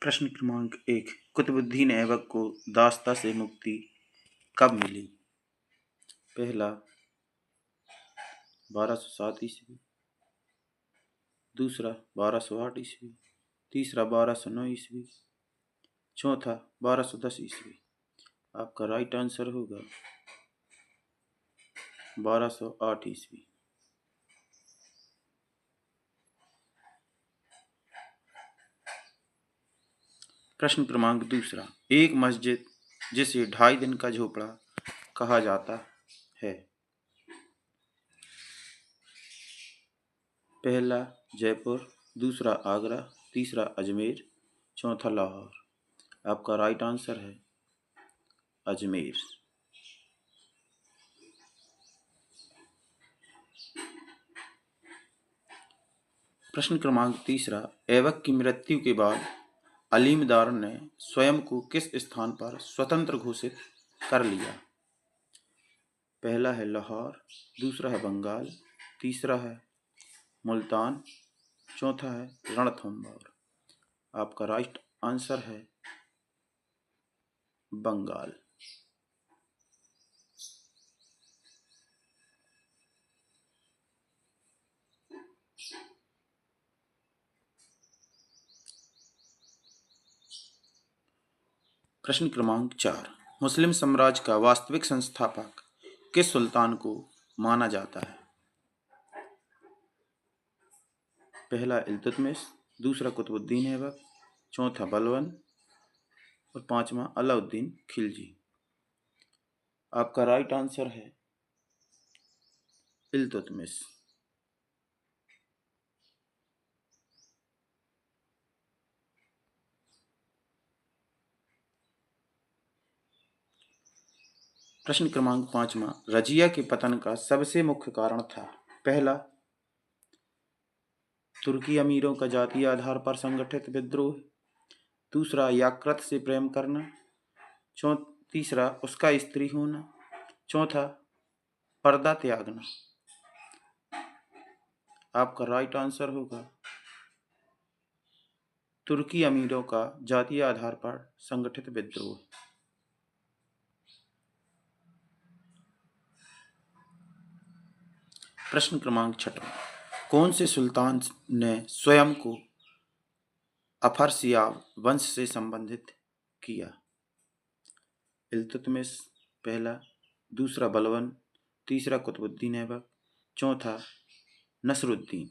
प्रश्न क्रमांक 1। कुतुबुद्दीन ऐबक को दास्ता से मुक्ति कब मिली? पहला 1207 ईस्वी, दूसरा 1208 ईस्वी, तीसरा 1209 ईस्वी, चौथा 1210 ईस्वी। आपका राइट आंसर होगा 1208 ईस्वी। प्रश्न क्रमांक 2। एक मस्जिद जिसे 2.5 दिन का झोपड़ा कहा जाता है। पहला जयपुर, दूसरा आगरा, तीसरा अजमेर, चौथा लाहौर। आपका राइट आंसर है अजमेर। प्रश्न क्रमांक 3। ऐबक की मृत्यु के बाद अलीमदार ने स्वयं को किस स्थान पर स्वतंत्र घोषित कर लिया? पहला है लाहौर, दूसरा है बंगाल, तीसरा है मुल्तान, चौथा है रणथंभौर। आपका राइट आंसर है बंगाल। प्रश्न क्रमांक 4। मुस्लिम साम्राज्य का वास्तविक संस्थापक किस सुल्तान को माना जाता है? पहला इल्तुतमिश, दूसरा कुतुबुद्दीन ऐबक, चौथा बलबन और पांचवा अलाउद्दीन खिलजी। आपका राइट आंसर है इल्तुतमिश। प्रश्न क्रमांक 5। रजिया के पतन का सबसे मुख्य कारण था। पहला तुर्की अमीरों का जातीय आधार पर संगठित विद्रोह, दूसरा याकृत से प्रेम करना, तीसरा उसका स्त्री होना, चौथा पर्दा त्यागना। आपका राइट आंसर होगा तुर्की अमीरों का जातीय आधार पर संगठित विद्रोह। प्रश्न क्रमांक 6। कौन से सुल्तान ने स्वयं को अफरसियाब वंश से संबंधित किया? इल्तुतमिश पहला, दूसरा बलबन, तीसरा कुतुबुद्दीन ऐबक, चौथा नसरुद्दीन।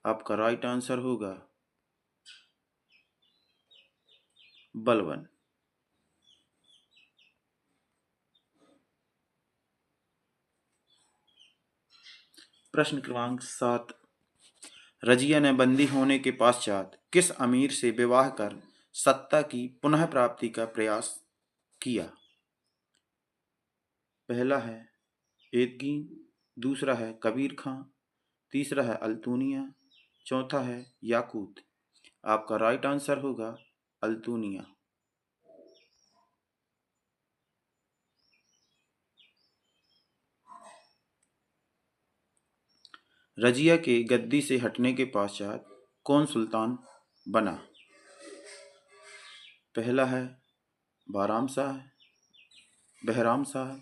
आपका राइट आंसर होगा बलबन। प्रश्न क्रमांक 7। रजिया ने बंदी होने के पश्चात किस अमीर से विवाह कर सत्ता की पुनः प्राप्ति का प्रयास किया? पहला है एदगीन, दूसरा है कबीर खां, तीसरा है अल्तूनिया, चौथा है याकूत। आपका राइट आंसर होगा अल्तूनिया। रजिया के गद्दी से हटने के पश्चात कौन सुल्तान बना? पहला है बहराम शाह,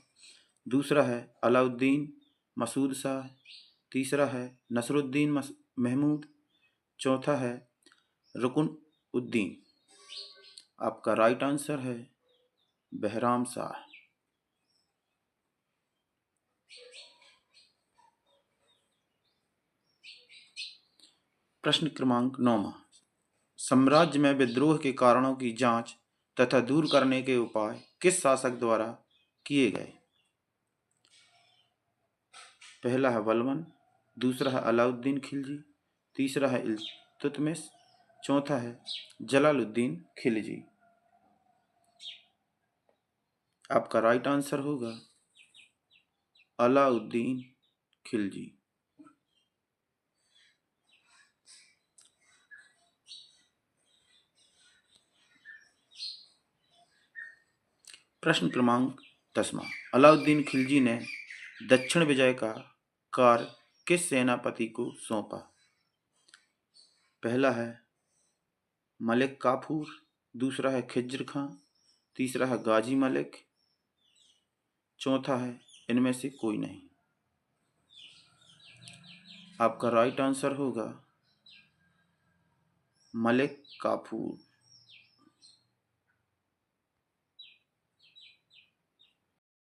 दूसरा है अलाउद्दीन मसूद शाह, तीसरा है नसरुद्दीन महमूद, चौथा है रुकन उद्दीन। आपका राइट आंसर है बहराम शाह। प्रश्न क्रमांक 9। साम्राज्य में विद्रोह के कारणों की जांच तथा दूर करने के उपाय किस शासक द्वारा किए गए? पहला है बलबन, दूसरा है अलाउद्दीन खिलजी, तीसरा है इल्तुतमिश, चौथा है जलालुद्दीन खिलजी। आपका राइट आंसर होगा अलाउद्दीन खिलजी। प्रश्न क्रमांक 10। अलाउद्दीन खिलजी ने दक्षिण विजय का कार्य किस सेनापति को सौंपा? पहला है मलिक काफूर, दूसरा है खिज्र खां, तीसरा है गाजी मलिक, चौथा है इनमें से कोई नहीं। आपका राइट आंसर होगा मलिक काफूर।